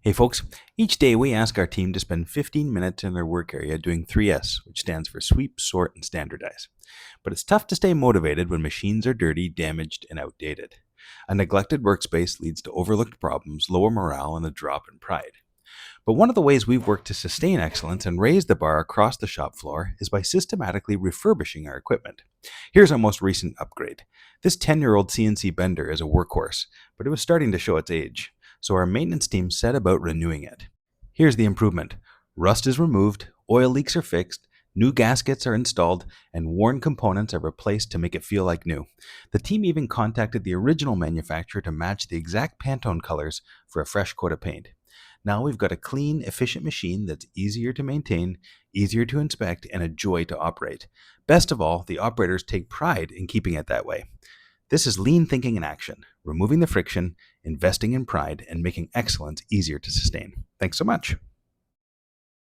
Hey folks, each day we ask our team to spend 15 minutes in their work area doing 3S, which stands for sweep, sort, and standardize. But it's tough to stay motivated when machines are dirty, damaged, and outdated. A neglected workspace leads to overlooked problems, lower morale, and a drop in pride. But one of the ways we've worked to sustain excellence and raise the bar across the shop floor is by systematically refurbishing our equipment. Here's our most recent upgrade. This 10-year-old CNC bender is a workhorse, but it was starting to show its age, so our maintenance team set about renewing it. Here's the improvement. Rust is removed, oil leaks are fixed, new gaskets are installed, and worn components are replaced to make it feel like new. The team even contacted the original manufacturer to match the exact Pantone colors for a fresh coat of paint. Now we've got a clean, efficient machine that's easier to maintain, easier to inspect, and a joy to operate. Best of all, the operators take pride in keeping it that way. This is lean thinking in action, removing the friction, investing in pride, and making excellence easier to sustain. Thanks so much.